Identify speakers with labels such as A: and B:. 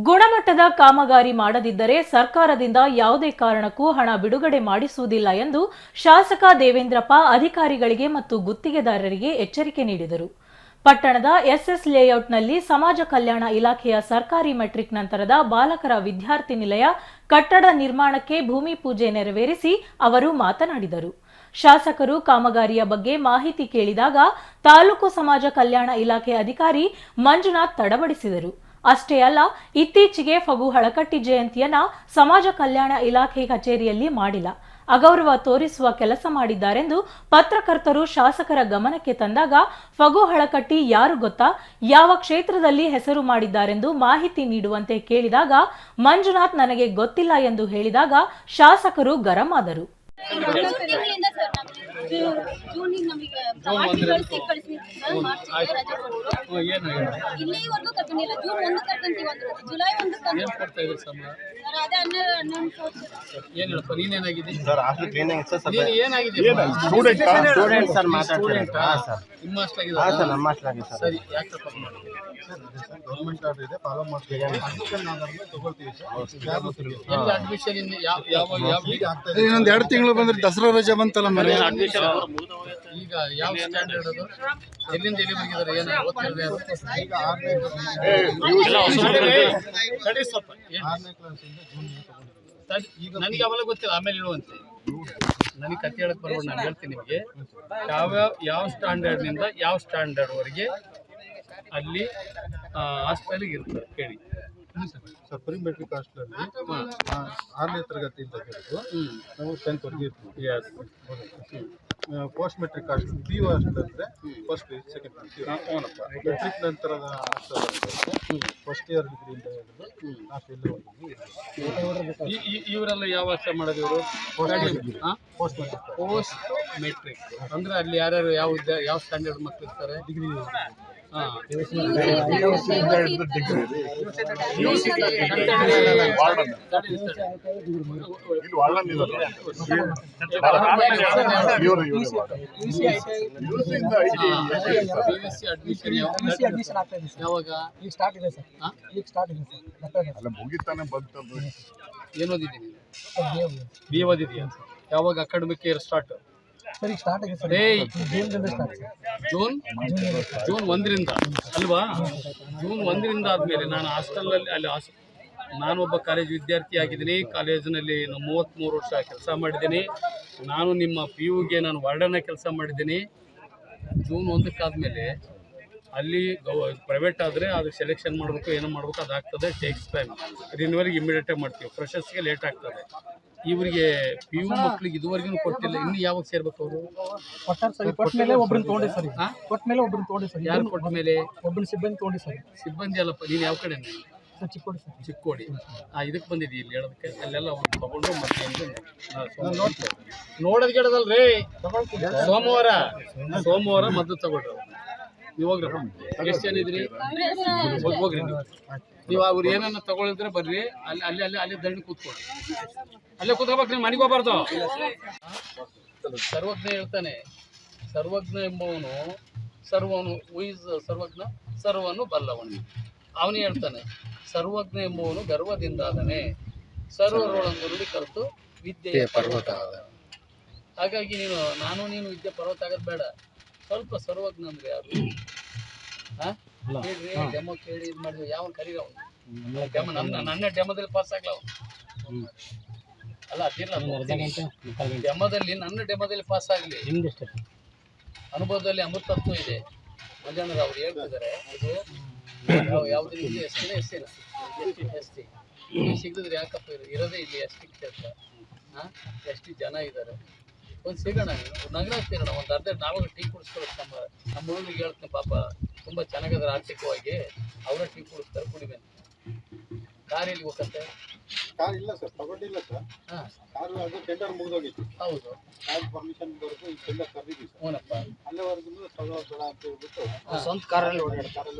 A: ಗುಣಮಟ್ಟದ ಕಾಮಗಾರಿ ಮಾಡದಿದ್ದರೆ ಸರ್ಕಾರದಿಂದ ಯಾವುದೇ ಕಾರಣಕ್ಕೂ ಹಣ ಬಿಡುಗಡೆ ಮಾಡಿಸುವುದಿಲ್ಲ ಎಂದು ಶಾಸಕ ದೇವೇಂದ್ರಪ್ಪ ಅಧಿಕಾರಿಗಳಿಗೆ ಮತ್ತು ಗುತ್ತಿಗೆದಾರರಿಗೆ ಎಚ್ಚರಿಕೆ ನೀಡಿದರು. ಪಟ್ಟಣದ ಎಸ್ಎಸ್ ಲೇಔಟ್ನಲ್ಲಿ ಸಮಾಜ ಕಲ್ಯಾಣ ಇಲಾಖೆಯ ಸರ್ಕಾರಿ ಮೆಟ್ರಿಕ್ ನಂತರದ ಬಾಲಕರ ವಿದ್ಯಾರ್ಥಿ ನಿಲಯ ಕಟ್ಟಡ ನಿರ್ಮಾಣಕ್ಕೆ ಭೂಮಿ ಪೂಜೆ ನೆರವೇರಿಸಿ ಅವರು ಮಾತನಾಡಿದರು. ಶಾಸಕರು ಕಾಮಗಾರಿಯ ಬಗ್ಗೆ ಮಾಹಿತಿ ಕೇಳಿದಾಗ ತಾಲೂಕು ಸಮಾಜ ಕಲ್ಯಾಣ ಇಲಾಖೆ ಅಧಿಕಾರಿ ಮಂಜುನಾಥ್ ತಡಬಡಿಸಿದರು. ಅಷ್ಟೇ ಅಲ್ಲ, ಇತ್ತೀಚೆಗೆ ಫಗು ಹಳಕಟ್ಟಿ ಜಯಂತಿಯನ್ನ ಸಮಾಜ ಕಲ್ಯಾಣ ಇಲಾಖೆ ಕಚೇರಿಯಲ್ಲಿ ಮಾಡಿಲ್ಲ, ಅಗೌರವ ತೋರಿಸುವ ಕೆಲಸ ಮಾಡಿದ್ದಾರೆಂದು ಪತ್ರಕರ್ತರು ಶಾಸಕರ ಗಮನಕ್ಕೆ ತಂದಾಗ ಫಗು ಹಳಕಟ್ಟಿ ಯಾರು ಗೊತ್ತಾ, ಯಾವ ಕ್ಷೇತ್ರದಲ್ಲಿ ಹೆಸರು ಮಾಡಿದ್ದಾರೆಂದು ಮಾಹಿತಿ ನೀಡುವಂತೆ ಕೇಳಿದಾಗ ಮಂಜುನಾಥ್ ನನಗೆ ಗೊತ್ತಿಲ್ಲ ಎಂದು ಹೇಳಿದಾಗ ಶಾಸಕರು ಗರಂ ಆದರು.
B: ಇನ್ನೊಂದು 2 ತಿಂಗಳು ಬಂದ್ರೆ ದಸರಾ ರಜೆ ಬಂತಲ್ಲ ಮನೆ.
C: ಈಗ ಯಾವ ಸ್ಟ್ಯಾಂಡರ್ಡ್ ಅದು, ಎಲ್ಲಿಂದ ಎಲ್ಲಿ ಬರ್ಗಿದ್ದಾರೆ, ಏನು ಓದ್ತಿದ್ರೆ ನನಗೆ ಅವೆಲ್ಲ ಗೊತ್ತಿಲ್ಲ, ಆಮೇಲೆ ಇಡುವಂತೆ. ನನಗೆ ಕತೆ ಹೇಳಕ್ ಬರ್ಬೋದು, ನಾನು ಹೇಳ್ತೀನಿ ನಿಮಗೆ ಯಾವ ಸ್ಟ್ಯಾಂಡರ್ಡ್ನಿಂದ ಯಾವ ಸ್ಟ್ಯಾಂಡರ್ಡ್ವರೆಗೆ ಅಲ್ಲಿ ಹಾಸ್ಟೆಲಿಗೆ ಇರ್ತದೆ ಕೇಳಿ.
B: ಸರ್, ಪ್ರಿ ಮೆಟ್ರಿಕ್ ಹಾಸ್ಟೆಲಲ್ಲಿ 6ನೇ ತರಗತಿಯಿಂದ ಹಿಡಿದು ನಾವು 10th ವರೆಗೆ ಇರ್ತೀವಿ. Post matric hostel PU hostel ಅಂದರೆ first P second P matric ನಂತರದ ಹಾಸ್ಟೆಲ್ ಫಸ್ಟ್ ಇಯರ್ ಡಿಗ್ರಿಯಿಂದ ಹಿಡಿದು ಹಾಸ್ಟೆಲ್
C: ಇವರೆಲ್ಲ ಯಾವ ವರ್ಷ ಮಾಡೋದು ಇವರು?
B: ಪೋಸ್ಟ್
C: ಮೆಟ್ರಿಕ್ ಅಂದ್ರೆ ಅಲ್ಲಿ ಯಾರ್ಯಾರು ಯಾವ ಸ್ಟ್ಯಾಂಡರ್ಡ್ ಮಕ್ಕಳು ಇರ್ತಾರೆ? ಡಿಗ್ರಿ. ಏನು ಓದಿದ್ದೀನಿ? BA ಓದಿದೀಯ? ಯಾವಾಗ ಅಕಾಡೆಮಿಕ್ ಇಯರ್ ಸ್ಟಾರ್ಟ್? ಜೂನ್ 1ರಿಂದ ಅಲ್ವಾ? ಜೂನ್ 1ರಿಂದ ಆದಮೇಲೆ ನಾನು ಹಾಸ್ಟೆಲಲ್ಲಿ ನಾನು ಒಬ್ಬ ಕಾಲೇಜ್ ವಿದ್ಯಾರ್ಥಿ ಆಗಿದ್ದೀನಿ. ಕಾಲೇಜಿನಲ್ಲಿ 33 ವರ್ಷ ಕೆಲಸ ಮಾಡಿದ್ದೀನಿ. ನಾನು ನಿಮ್ಮ PUಗೆ ನಾನು ವಾರ್ಡನ್ನ ಕೆಲಸ ಮಾಡಿದ್ದೀನಿ. ಜೂನ್ 1 ಅಲ್ಲಿ ಪ್ರೈವೇಟ್ ಆದರೆ ಅದು ಸೆಲೆಕ್ಷನ್ ಮಾಡಬೇಕು, ಏನೋ ಮಾಡಬೇಕು, ಅದಾಗ್ತದೆ, ಟೇಕ್ಸ್ ಟೈಮ್. ರಿನ್ಯೂವಲ್ಗೆ ಇಮಿಡಿಯೇಟಾಗಿ ಮಾಡ್ತೀವಿ, ಫ್ರೆಷರ್ಸ್ಗೆ ಲೇಟ್ ಆಗ್ತದೆ. ಇವರಿಗೆ PU ಮಕ್ಕಳಿಗೆ ಇದುವರೆಗೂ ಕೊಟ್ಟಿಲ್ಲ. ಇನ್ನು ಯಾವಾಗ ಸೇರ್ಬೇಕು ಅವರು? ಯಾರು ಕೊಟ್ಟ ಮೇಲೆ? ಸಿಬ್ಬಂದಿ ಅಲ್ಲಪ್ಪ. ನೀನು ಯಾವ ಕಡೆ? ಚಿಕ್ಕೋಡಿ. ಇದಕ್ಕೆ ಬಂದಿದ್ದೀವಿ ಇಲ್ಲಿ ಹೇಳೋದಕ್ಕೆ. ಅಲ್ಲೆಲ್ಲ ಅವ್ರು ತಗೊಂಡು ಮತ್ತೆ ನೋಡೋದು ಕೇಳೋದಲ್ರಿ. ಸೋಮವಾರ ಮೊದಲು ತಗೊಳ್ರಿ. ನೀವು ಹೋಗ್ರಿ. ಎಷ್ಟು ಜನ ಇದ್ರಿ? ಹೋಗ್ರಿ ನೀವು. ಅವ್ರು ಏನನ್ನ ತಗೊಳಿದ್ರೆ ಬರ್ರಿ. ಅಲ್ಲಿ ದಂಡಿ ಕೂತ್ಕೊಳ್ಳಿ. ಅಲ್ಲೇ ಕೂತ್ಕೋಬೇಕು. ನೀವು ಮನೆಗೆ ಹೋಗ್ಬಾರ್ದು. ಸರ್ವಜ್ಞ ಹೇಳ್ತಾನೆ, ಸರ್ವಜ್ಞ ಎಂಬವನು ಸರ್ವನು ಸರ್ವಜ್ಞ ಸರ್ವನು ಬಲ್ಲವನು. ಅವನೇ ಹೇಳ್ತಾನೆ, ಸರ್ವಜ್ಞ ಎಂಬುವನು ಗರ್ವದಿಂದಾದನೆ, ಸರ್ವರೊಳಂದು ನುಡಿ ಕಲಿತು ವಿದ್ಯೆಯ ಪರ್ವತ ಆದ. ಹಾಗಾಗಿ ನೀನು ವಿದ್ಯೆ ಪರ್ವತ ಆಗೋದು ಬೇಡ. ಸ್ವಲ್ಪ ಸರ್ವಜ್ಞ ಅಂದ್ರೆ ಯಾರು? ಹೇಳ್ರಿ. ಡೆಮೋ ಕೇಳಿ ಇದು ಮಾಡಿದ್ವಿ. ಯಾವ ಕರೀಗ ಅವನು ಡೆಮೋ? ನನ್ನ ಡೆಮೋದಲ್ಲಿ ಪಾಸ್ ಆಗ್ಲ ಅವನು ಅಲ್ಲ. ಅದಿಲ್ಲ, ಡೆಮೋದಲ್ಲಿ ನನ್ನ ಡೆಮೋದಲ್ಲಿ ಪಾಸ್ ಆಗಲಿ. ಅನುಭವದಲ್ಲಿ ಅಮೃತತ್ವ ಇದೆ. ಮಧ್ಯಾಹ್ನದ ಅವ್ರು ಹೇಳ್ತಿದ್ದಾರೆ, ಇದು ಯಾವ್ದು ಎಸ್ ಟಿ ಸಿಗದಿದ್ರೆ ಯಾಕಪ್ಪ ಇರೋದೇ ಇಲ್ಲಿ ST ಕ್ಷೇತ್ರ. ಎಷ್ಟು ಜನ ಇದ್ದಾರೆ, ಒಂದು ಸಿಗೋಣ. ನಗರ ಸೇರೋಣ, ಒಂದು ಅರ್ಧ ನಾವಾಗ ಟೀ ಕುಡಿಸ್ಕೊಳ್ಳೋದು. ನಮ್ಮ ಹುಡುಗರಿಗೆ ಹೇಳ್ತೀನಿ, ಪಾಪ ತುಂಬ ಚೆನ್ನಾಗಿದ್ದಾರೆ ಆರ್ಥಿಕವಾಗಿ, ಅವರ ಟೀ ಕುಡಿಸ್ತಾರೆ, ಕುಡಿಬೇಕು. ಕಾರ್ ಎಲ್ಲಿ ಹೋಗತ್ತೆ?
B: ಕಾರ್ ಇಲ್ಲ ಸರ್, ತಗೊಂಡಿಲ್ಲ ಸರ್. ಕಾರು ಅದು ಟೆಂಡರ್ ಮುಗಿದೋಗಿತ್ತು.
C: ಹೌದು,
B: ಕಾರ್ ಪರ್ಮಿಷನ್ ಬರೋದು ಈ ಟೆಂಡರ್ ಕರೆದಿದ್ದೀವಿ ಸರ್.
C: ಹ್ಞೂನಪ್ಪ.
B: ಅಲ್ಲಿವರೆಗೂ ತಗೊಳ್ಳೋದು ಬೇಡ ಅಂತ ಹೇಳ್ಬಿಟ್ಟು
C: ಸ್ವಂತ ಕಾರಲ್ಲಿ ಓಡಾಡ್ತಾರೆ.